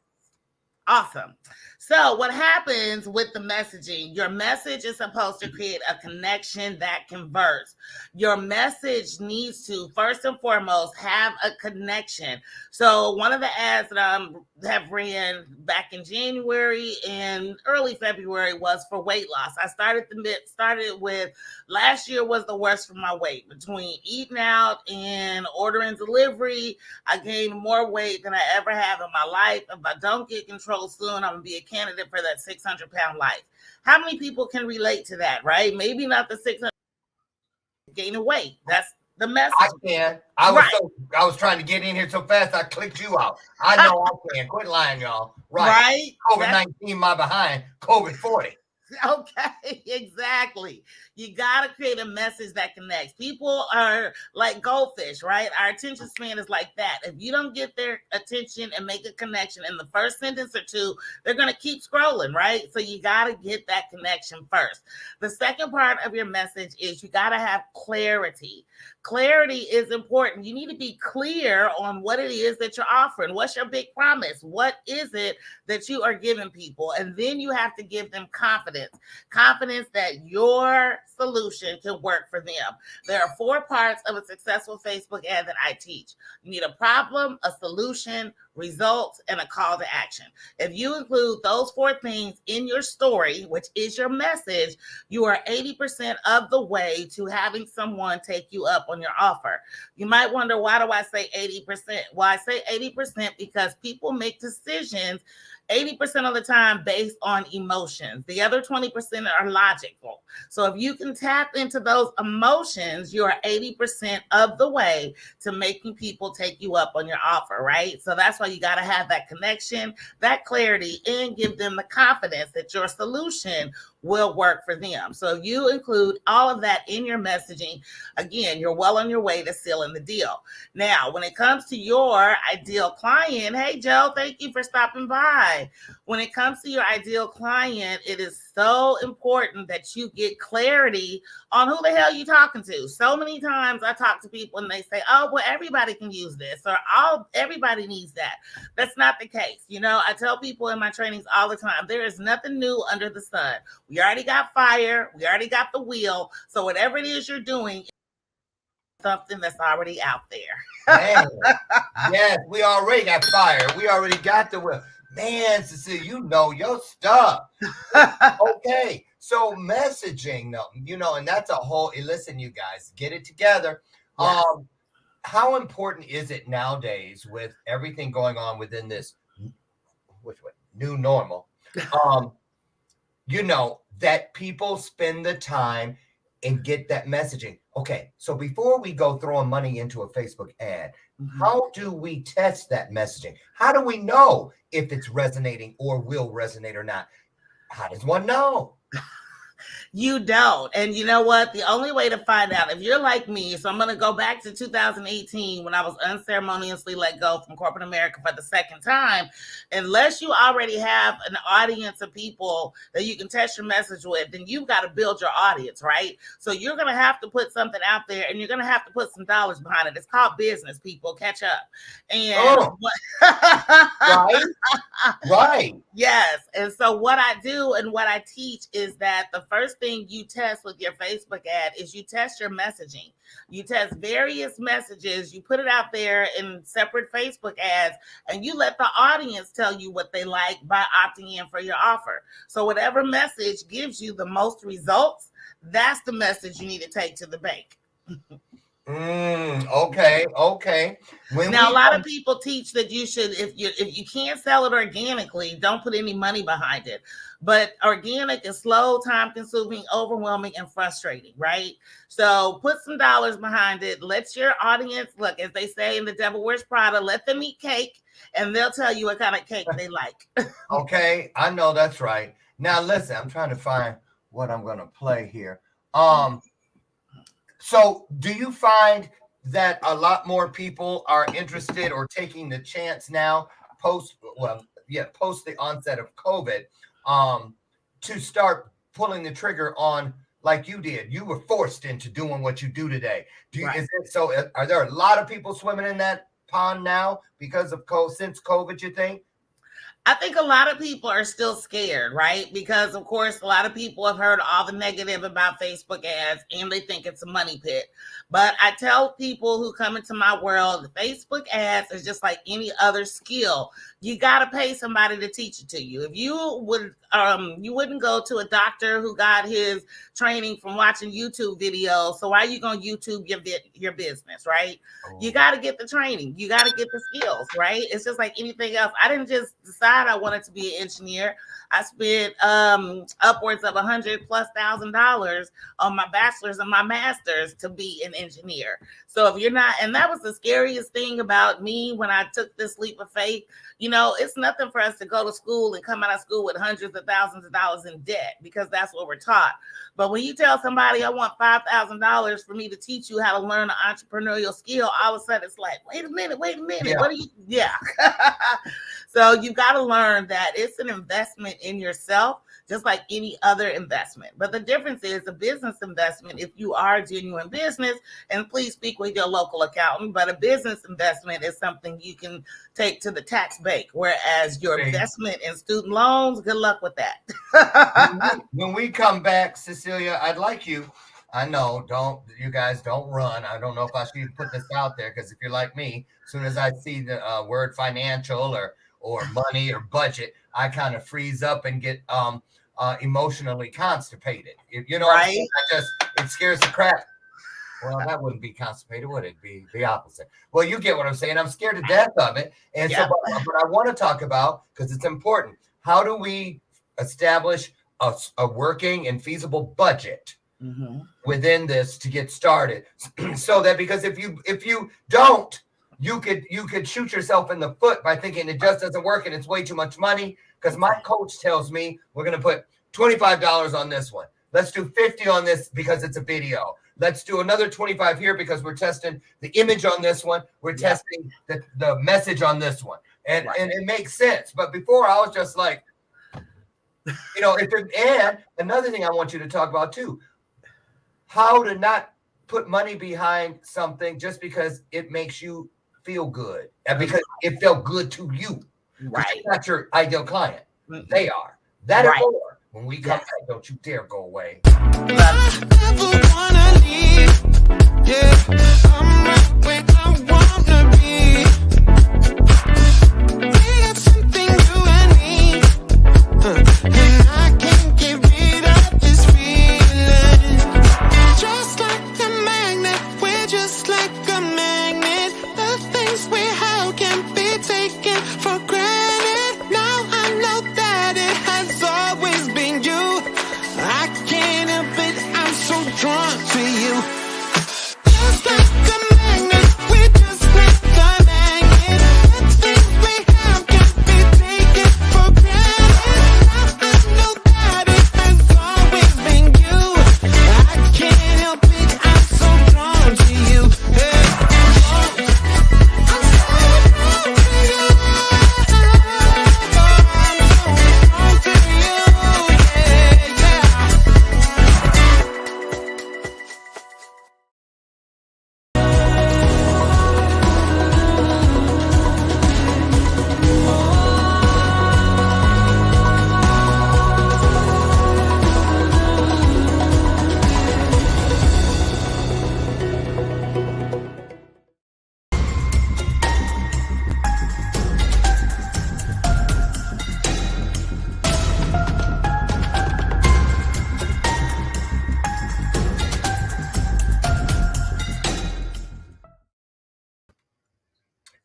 Awesome. So what happens with the messaging, your message is supposed to create a connection that converts. Your message needs to, first and foremost, have a connection. So one of the ads that I have ran back in January and early February was for weight loss. I started with, last year was the worst for my weight. Between eating out and ordering delivery, I gained more weight than I ever have in my life. If I don't get control soon, I'm going to be a candidate for that 600-pound life. How many people can relate to that, right? Maybe not the 600 gaining weight. That's the message. I can. I was trying to get in here so fast I clicked you out. I know I can. Quit lying, y'all. Right. COVID-19 my behind. COVID 40. Okay, exactly. You got to create a message that connects. People are like goldfish, right? Our attention span is like that. If you don't get their attention and make a connection in the first sentence or two, they're going to keep scrolling, right? So you got to get that connection first. The second part of your message is you got to have clarity. Clarity is important. You need to be clear on what it is that you're offering. What's your big promise? What is it that you are giving people? And then you have to give them confidence that your solution can work for them. There are 4 parts of a successful Facebook ad that I teach. You need a problem, a solution, results, and a call to action. If you include those 4 things in your story, which is your message, you are 80% of the way to having someone take you up on your offer. You might wonder, why do I say 80%? Well, I say 80% because people make decisions 80% of the time based on emotions. The other 20% are logical. So if you can tap into those emotions, you are 80% of the way to making people take you up on your offer, right? So that's why you got to have that connection, that clarity, and give them the confidence that your solution will work for them. So if you include all of that in your messaging, again, you're well on your way to sealing the deal. Now, when it comes to your ideal client, hey, Joe, thank you for stopping by. When it comes to your ideal client, it is so important that you get clarity on who the hell you're talking to. So many times I talk to people and they say, oh, well, everybody can use this, or everybody needs that. That's not the case. You know, I tell people in my trainings all the time, there is nothing new under the sun. We already got fire. We already got the wheel. So whatever it is you're doing, something that's already out there. Man, yes, we already got fire. We already got the wheel. Man, Cecelia, you know your stuff. Okay, so messaging, and that's a whole, listen, you guys, get it together. Yes. How important is it nowadays with everything going on within this new normal? That people spend the time and get that messaging. Okay, so before we go throwing money into a Facebook ad, how do we test that messaging? How do we know if it's resonating or will resonate or not? How does one know? You don't. And you know what? The only way to find out, if you're like me, so I'm going to go back to 2018 when I was unceremoniously let go from corporate America for the second time. Unless you already have an audience of people that you can test your message with, then you've got to build your audience, right? So you're going to have to put something out there and you're going to have to put some dollars behind it. It's called business, people. Catch up. And right. Yes. And so what I do and what I teach is that the first thing you test with your Facebook ad is you test your messaging. You test various messages, you put it out there in separate Facebook ads, and you let the audience tell you what they like by opting in for your offer. So whatever message gives you the most results, that's the message you need to take to the bank. Okay. Now, a lot of people teach that you should, if you can't sell it organically, don't put any money behind it. But organic is slow, time consuming, overwhelming, and frustrating, right? So put some dollars behind it. Let your audience, look, as they say in The Devil Wears Prada, let them eat cake and they'll tell you what kind of cake they like. Okay, I know that's right. Now listen, I'm trying to find what I'm going to play here. So do you find that a lot more people are interested or taking the chance now post the onset of COVID to start pulling the trigger on like you did? You were forced into doing what you do today. Are there a lot of people swimming in that pond now because of since COVID, you think? I think a lot of people are still scared, right? Because, of course, a lot of people have heard all the negative about Facebook ads and they think it's a money pit. But I tell people who come into my world, Facebook ads is just like any other skill. You got to pay somebody to teach it to you. If you wouldn't go to a doctor who got his training from watching YouTube videos. So why are you going to YouTube your business, right? You got to get the training. You got to get the skills, right? It's just like anything else. I didn't just decide I wanted to be an engineer. I spent upwards of $100,000+ on my bachelor's and my master's to be an engineer. So if you're not, and that was the scariest thing about me when I took this leap of faith. You know, it's nothing for us to go to school and come out of school with hundreds of thousands of dollars in debt because that's what we're taught. But when you tell somebody, I want $5,000 for me to teach you how to learn an entrepreneurial skill, all of a sudden it's like, wait a minute. Yeah. What are you? Yeah. So you've got to learn that it's an investment in yourself, just like any other investment. But the difference is a business investment, if you are a genuine business, and please speak with your local accountant, but a business investment is something you can take to the tax bank, whereas your investment in student loans, good luck with that. When we come back, Cecelia, I'd like you, I know, you guys don't run. I don't know if I should put this out there because if you're like me, as soon as I see the word financial or money or budget, I kind of freeze up and get emotionally constipated. You know, right? It scares the crap. Well, that wouldn't be constipated, would it? Be the opposite. Well, you get what I'm saying. I'm scared to death of it. And so what I want to talk about, because it's important, how do we establish a working and feasible budget within this to get started? So that, because if you don't, you could shoot yourself in the foot by thinking it just doesn't work and it's way too much money. Because my coach tells me we're going to put $25 on this one. Let's do 50 on this because it's a video. Let's do another 25 here because we're testing the image on this one. We're testing the message on this one. And it makes sense. But before I was just like, you know, and another thing I want you to talk about too, how to not put money behind something just because it makes you feel good and because it felt good to you. Right. Not your ideal client. They are. That is more. When we come back, don't you dare go away. I never wanna leave. Yeah, I'm right where I wanna be. We got something you and me, and I can't get rid of this feeling. Just like a magnet, we're just like a magnet. The things we have can be taken for granted. Now I know that it has always been you. I can't help it, I'm so drawn to you. Just like a magnet.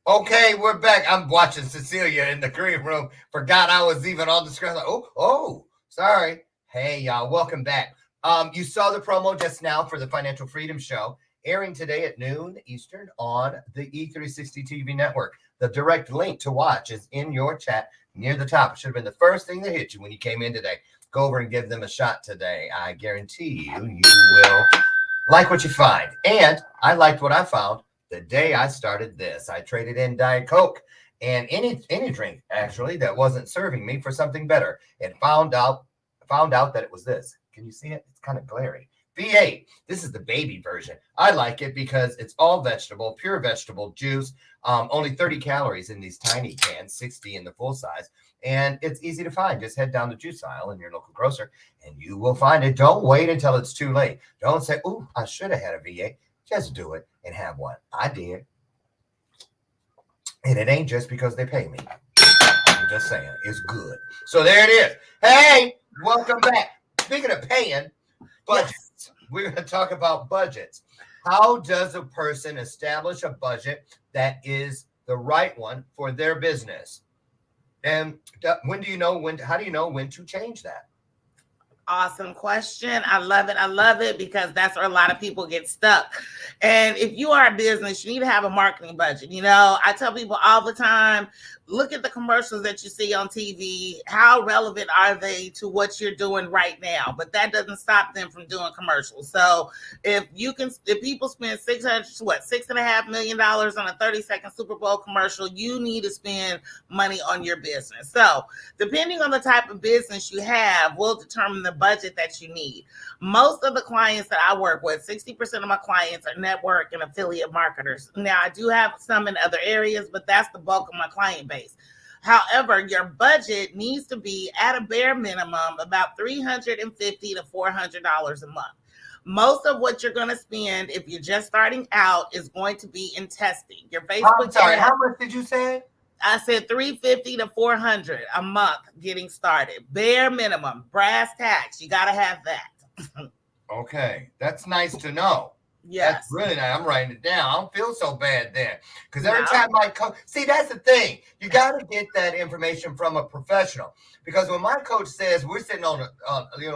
Okay, we're back. I'm watching Cecelia in the green room. Forgot I was even on the screen. Like, oh, sorry. Hey, y'all, welcome back. You saw the promo just now for the Financial Freedom Show, airing today at noon Eastern on the E360 TV network. The direct link to watch is in your chat near the top. It should have been the first thing that hit you when you came in today. Go over and give them a shot today. I guarantee you will like what you find. And I liked what I found the day I started this. I traded in Diet Coke and any drink actually that wasn't serving me for something better, and found out that it was this. Can you see it? It's kind of glary. V8. This is the baby version. I like it because it's all vegetable, pure vegetable juice. Only 30 calories in these tiny cans, 60 in the full size, and it's easy to find. Just head down the juice aisle in your local grocer, and you will find it. Don't wait until it's too late. Don't say, "Ooh, I should have had a V8." Just do it and have one. I did. And it ain't just because they pay me. I'm just saying, it's good. So there it is. Hey, welcome back. Speaking of paying, budgets. We're going to talk about budgets. How does a person establish a budget that is the right one for their business? And how do you know when to change that? Awesome question. I love it. I love it because that's where a lot of people get stuck. And if you are a business, you need to have a marketing budget. You know, I tell people all the time, look at the commercials that you see on TV. How relevant are they to what you're doing right now? But that doesn't stop them from doing commercials. So if people spend $6.5 million on a 30-second Super Bowl commercial, you need to spend money on your business. So depending on the type of business you have will determine the budget that you need. Most of the clients that I work with, 60% of my clients are network and affiliate marketers. Now, I do have some in other areas, but that's the bulk of my client base. However, your budget needs to be at a bare minimum about $350 to $400 a month. Most of what you're going to spend if you're just starting out is going to be in testing. Your Facebook. I'm sorry, how much did you say? I said $350 to $400 a month getting started. Bare minimum, brass tacks. You got to have that. Okay, that's nice to know. Yes. That's really nice. I'm writing it down. I don't feel so bad then. Because every time I come, see, that's the thing. You got to get that information from a professional. Because when my coach says, we're sitting on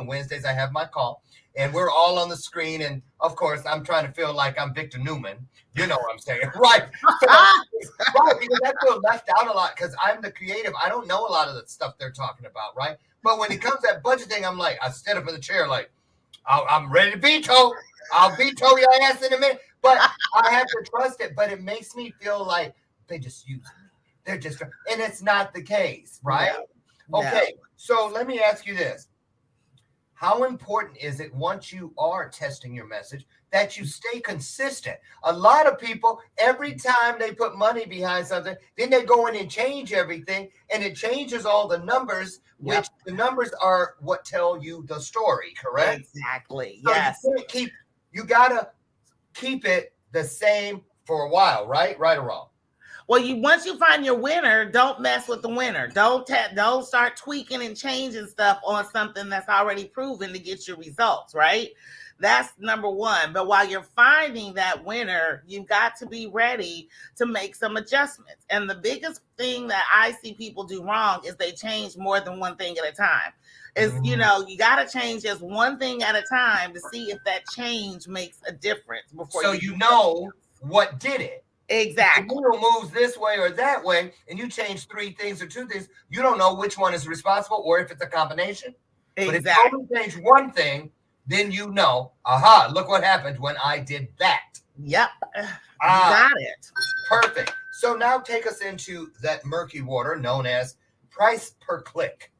Wednesdays, I have my call, and we're all on the screen. And of course, I'm trying to feel like I'm Victor Newman. You know what I'm saying? Right. So, right, because I feel left out a lot because I'm the creative. I don't know a lot of the stuff they're talking about, right? But when it comes to that budget thing, I'm like, I stand up in the chair like, I'm ready to veto. I'll veto your ass in a minute. But I have to trust it. But it makes me feel like they just use me. They're just, and it's not the case, right? No. Okay, so let me ask you this. How important is it once you are testing your message that you stay consistent? A lot of people, every time they put money behind something, then they go in and change everything, and it changes all the numbers, which the numbers are what tell you the story, correct? Exactly. So yes. You gotta keep it the same for a while, right? Right or wrong? Well, once you find your winner, don't mess with the winner. Don't start tweaking and changing stuff on something that's already proven to get your results, right? That's number one. But while you're finding that winner, you've got to be ready to make some adjustments. And the biggest thing that I see people do wrong is they change more than one thing at a time. You got to change just one thing at a time to see if that change makes a difference before you know what did it. Exactly. If the needle moves this way or that way, and you change 3 things or 2 things, you don't know which one is responsible or if it's a combination. Exactly. But if you only change one thing, then you know, aha, look what happened when I did that. Yep. You got it. Perfect. So now take us into that murky water known as price per click.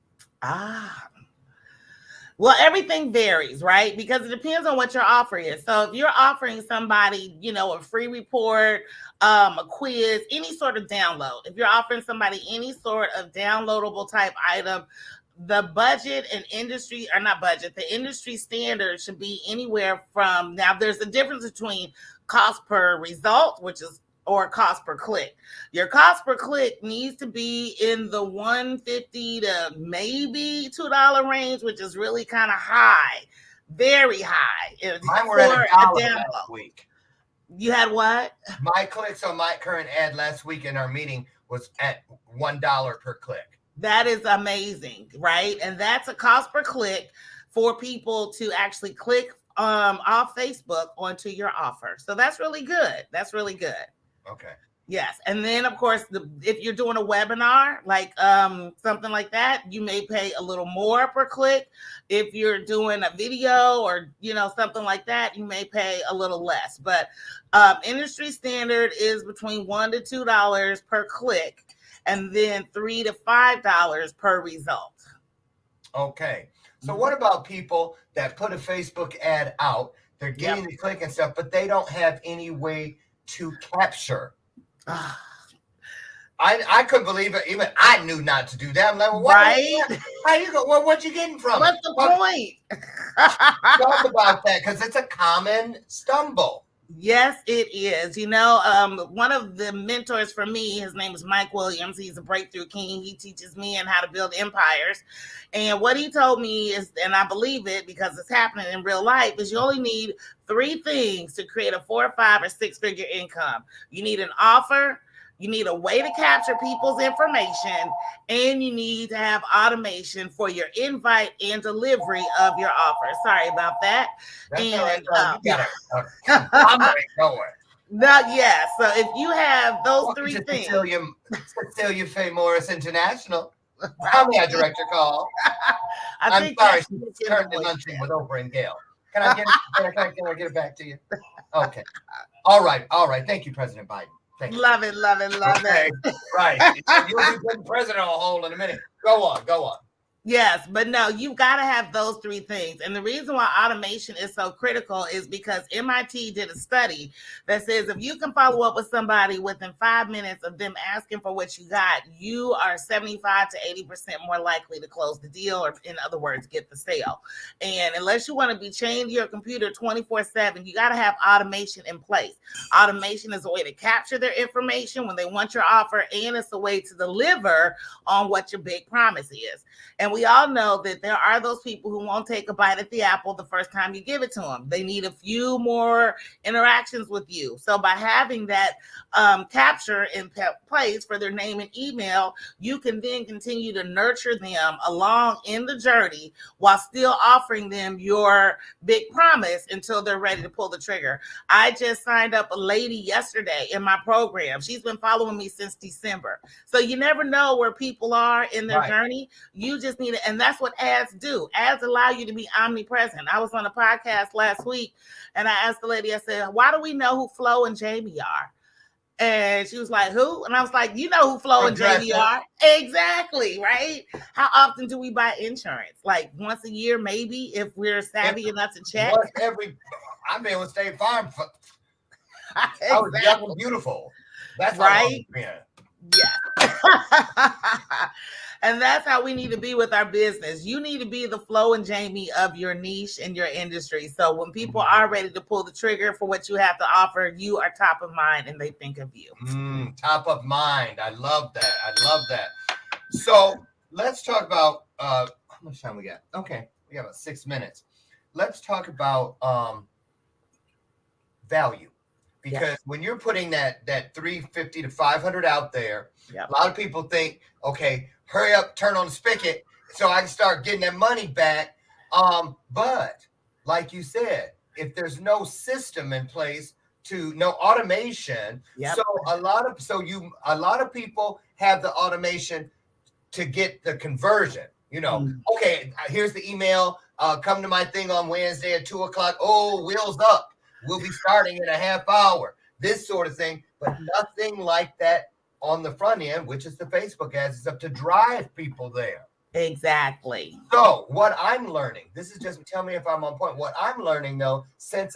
Well, everything varies, right? Because it depends on what your offer is. So if you're offering somebody, a free report, a quiz, any sort of download, if you're offering somebody any sort of downloadable type item, the budget and industry, or not budget, the industry standard should be anywhere from, now there's a difference between cost per result, or cost per click. Your cost per click needs to be in the $150 to maybe $2 range, which is really kind of high, very high. Mine were at $1 last week. You had what? My clicks on my current ad last week in our meeting was at $1 per click. That is amazing, right? And that's a cost per click for people to actually click off Facebook onto your offer. So that's really good. That's really good. Okay. Yes. And then, of course, if you're doing a webinar, like something like that, you may pay a little more per click. If you're doing a video or, something like that, you may pay a little less. But industry standard is between $1 to $2 per click, and then $3 to $5 per result. Okay. So what about people that put a Facebook ad out, they're getting the click and stuff, but they don't have any way to capture? I couldn't believe it. Even I knew not to do that. I'm like, well, right? How you go? Well, what you getting from What's it? the point? Talk about that, because it's a common stumble. Yes, it is. One of the mentors for me, his name is Mike Williams. He's a breakthrough king. He teaches men how to build empires. And what he told me is, and I believe it because it's happening in real life, is you only need 3 things to create a 4, 5, or 6-figure income. You need an offer, you need a way to capture people's information, and you need to have automation for your invite and delivery of your offer. Sorry about that. That's and you got a going. So if you have those 3 things, Cecelia Fay Morris International. How may I direct your call? I'm sorry, she's currently lunching with Oprah and Gail. Can I get it back to you? Okay. All right. Thank you, President Biden. Thank you. Love it. Right. You'll be putting president on hold in a minute. Go on. Yes, but no, you've got to have those 3 things. And the reason why automation is so critical is because MIT did a study that says if you can follow up with somebody within 5 minutes of them asking for what you got, you are 75 to 80% more likely to close the deal, or in other words, get the sale. And unless you want to be chained to your computer 24/7, you got to have automation in place. Automation is a way to capture their information when they want your offer, and it's a way to deliver on what your big promise is. And we all know that there are those people who won't take a bite at the apple the first time you give it to them. They need a few more interactions with you. So by having that capture in place for their name and email, you can then continue to nurture them along in the journey while still offering them your big promise until they're ready to pull the trigger. I just signed up a lady yesterday in my program. She's been following me since December. So you never know where people are in their journey. You just need it. And that's what ads do. Ads allow you to be omnipresent. I was on a podcast last week and I asked the lady, I said, why do we know who Flo and Jamie are? And she was like, who? And I was like, you know who Flo and Jamie are. Exactly, right? How often do we buy insurance? Like once a year, maybe, if we're savvy enough to check. I've been with State Farm. Exactly. I was young and beautiful. That's right. Yeah. And that's how we need to be with our business. You need to be the Flo and Jamie of your niche and your industry. So when people are ready to pull the trigger for what you have to offer, you are top of mind and they think of you. Top of mind. I love that. So let's talk about how much time we got. Okay, we got about 6 minutes. Let's talk about value. Because when you're putting that $350 to $500 out there, a lot of people think, okay, hurry up, turn on the spigot so I can start getting that money back. But like you said, if there's no system in place, no automation, so a lot of people have the automation to get the conversion. Okay, here's the email. Come to my thing on Wednesday at 2:00. Oh, wheels up. We'll be starting in a half hour, this sort of thing, but nothing like that on the front end, which is the Facebook ads. It's up to drive people there. Exactly. So what I'm learning, this is just, tell me if I'm on point. What I'm learning though, because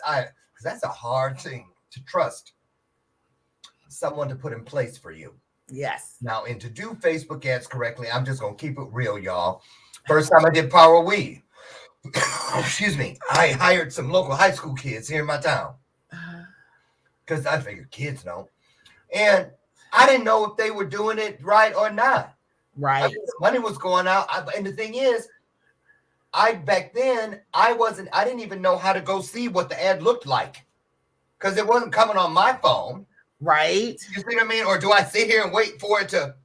that's a hard thing to trust someone to put in place for you. Yes. Now, and to do Facebook ads correctly, I'm just going to keep it real, y'all. First time I did Power Weed. Excuse me. I hired some local high school kids here in my town because I figured kids know, and I didn't know if they were doing it right or not. Right. The money was going out, and the thing is, back then I didn't even know how to go see what the ad looked like. because it wasn't coming on my phone. Right. You see what I mean? Or do I sit here and wait for it to,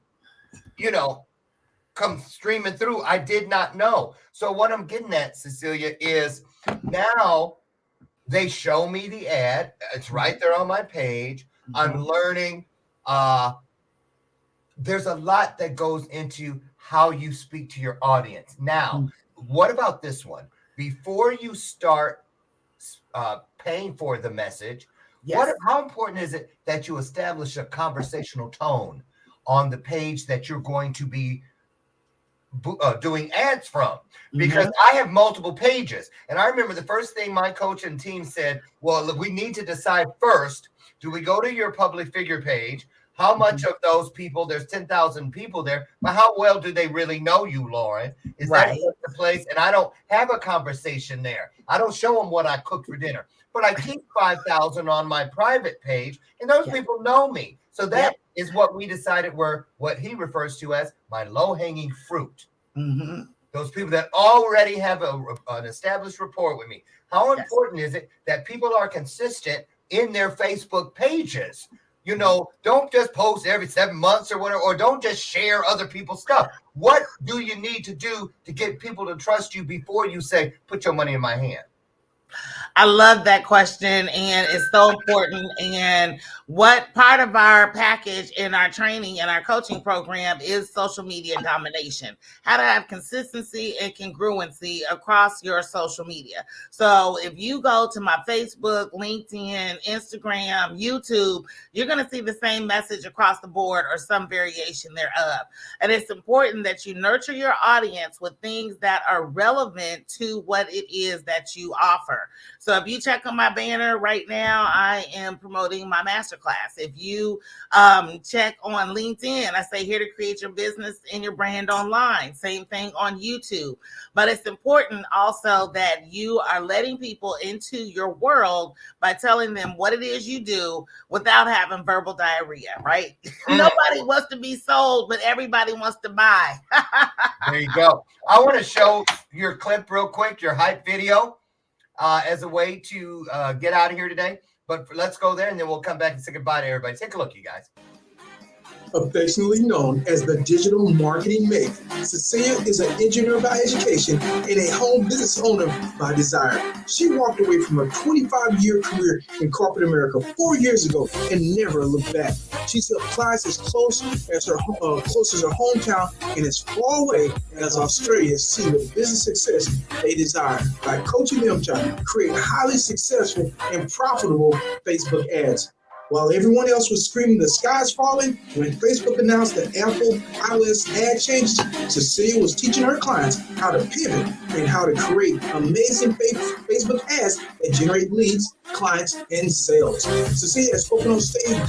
come streaming through? I did not know. So what I'm getting at, Cecelia, is now they show me the ad. It's right there on my page. I'm learning. There's a lot that goes into how you speak to your audience. Now, what about this one? Before you start paying for the message, how important is it that you establish a conversational tone on the page that you're going to be doing ads from? Because I have multiple pages. And I remember the first thing my coach and team said, well, look, we need to decide first, do we go to your public figure page? How much of those people, there's 10,000 people there, but how well do they really know you, Lauren? Is that the place? And I don't have a conversation there. I don't show them what I cooked for dinner, but I keep 5,000 on my private page, and those people know me. So that is what we decided were what he refers to as my low-hanging fruit. Those people that already have an established rapport with me. How important is it that people are consistent in their Facebook pages? Don't just post every 7 months or whatever, or don't just share other people's stuff. What do you need to do to get people to trust you before you say, put your money in my hand? I love that question, and it's so important. And what part of our package in our training and our coaching program is social media domination, how to have consistency and congruency across your social media. So if you go to my Facebook, LinkedIn, Instagram, YouTube, you're going to see the same message across the board or some variation thereof. And it's important that you nurture your audience with things that are relevant to what it is that you offer. So if you check on my banner right now, I am promoting my masterclass. If you check on LinkedIn, I say here to create your business and your brand online. Same thing on YouTube. But it's important also that you are letting people into your world by telling them what it is you do without having verbal diarrhea, right? Nobody wants to be sold, but everybody wants to buy. There you go. I want to show your clip real quick, your hype video. As a way to get out of here today. But let's go there, and then we'll come back and say goodbye to everybody. Take a look, you guys. Affectionately known as the Digital Marketing Maven, Cecelia is an engineer by education and a home business owner by desire. She walked away from a 25-year career in corporate America 4 years ago and never looked back. She's helped clients as close as her hometown and as far away as Australia see the business success they desire by coaching them to create highly successful and profitable Facebook ads. While everyone else was screaming the sky's falling, when Facebook announced the Apple iOS ad changes, Cecelia was teaching her clients how to pivot and how to create amazing Facebook ads that generate leads, clients, and sales. Cecelia has spoken on stage,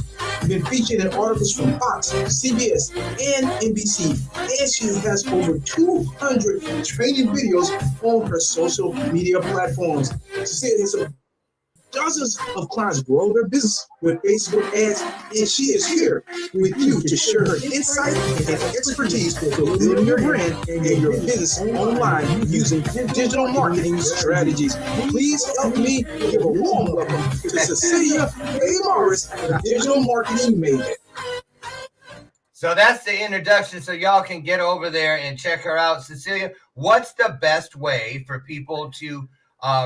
been featured in articles from Fox, CBS, and NBC, and she has over 200 training videos on her social media platforms. Cecelia has dozens of clients grow their business with Facebook ads, and she is here with you to share her insight and expertise to build your brand and your business online using digital marketing strategies. Please help me give a warm welcome to Cecelia Fay Morris, the Digital Marketing Maven. So that's the introduction, so y'all can get over there and check her out. Cecelia, what's the best way for people to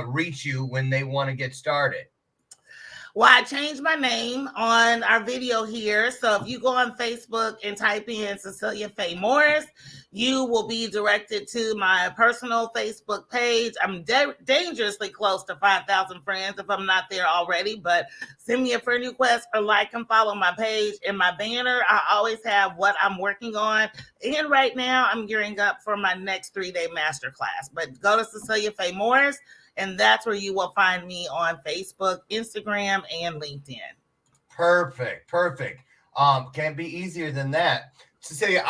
reach you when they want to get started? Well, I changed my name on our video here. So if you go on Facebook and type in Cecelia Fay Morris, you will be directed to my personal Facebook page. I'm dangerously close to 5,000 friends if I'm not there already, but send me a friend request or like and follow my page. In my banner, I always have what I'm working on. And right now, I'm gearing up for my next 3-day masterclass. But go to Cecelia Fay Morris, and that's where you will find me on Facebook, Instagram, and LinkedIn. Perfect. Can't be easier than that. Cecelia,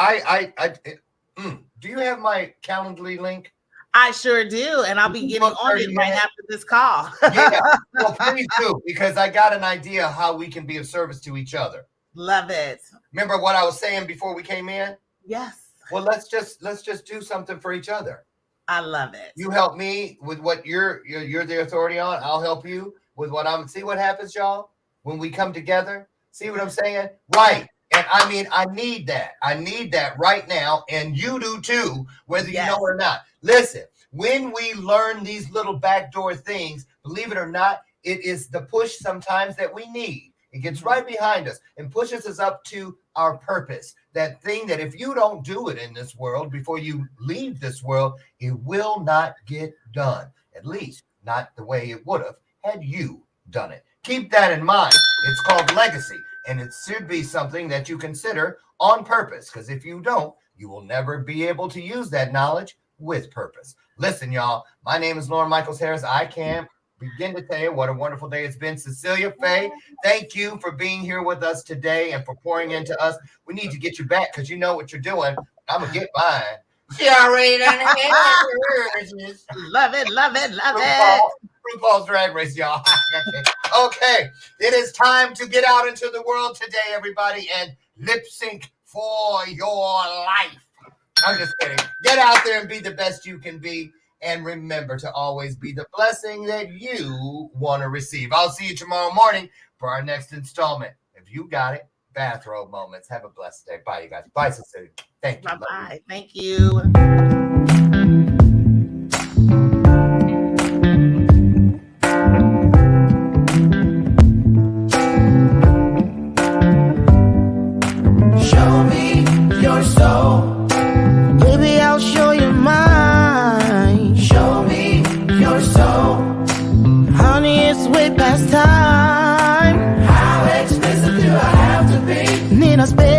do you have my Calendly link? I sure do, and I'll be getting on it right after this call. Yeah, well, please do, because I got an idea how we can be of service to each other. Love it. Remember what I was saying before we came in? Yes. Well, let's just do something for each other. I love it. You help me with what you're the authority on. I'll help you with with what I'm, see what happens, y'all, when we come together? See what I'm saying? Right. And I mean, I need that. I need that right now. And you do too, whether you know it or not. Listen, when we learn these little backdoor things, believe it or not, it is the push sometimes that we need. It gets right behind us and pushes us up to our purpose. That thing that if you don't do it in this world before you leave this world, it will not get done. At least not the way it would have had you done it. Keep that in mind. It's called legacy, and it should be something that you consider on purpose, because if you don't, you will never be able to use that knowledge with purpose. Listen, y'all, my name is Lauren Michaels Harris. I can't begin to tell you what a wonderful day it's been. Cecelia Fay, thank you for being here with us today and for pouring into us. We need to get you back because you know what you're doing. I'm going to get mine. She already done it. Love it, love it, love it. RuPaul's Drag Race, y'all. Okay, it is time to get out into the world today, everybody, and lip sync for your life. I'm just kidding. Get out there and be the best you can be. And remember to always be the blessing that you want to receive. I'll see you tomorrow morning for our next installment. If you got it, Bathrobe Moments. Have a blessed day. Bye, you guys. Bye, Cecelia. Thank you. Bye-bye. Thank you. Show me your soul. Baby, I'll show you mine. Show me your soul. Honey, it's way past time. How expensive do I have to be? Need a space.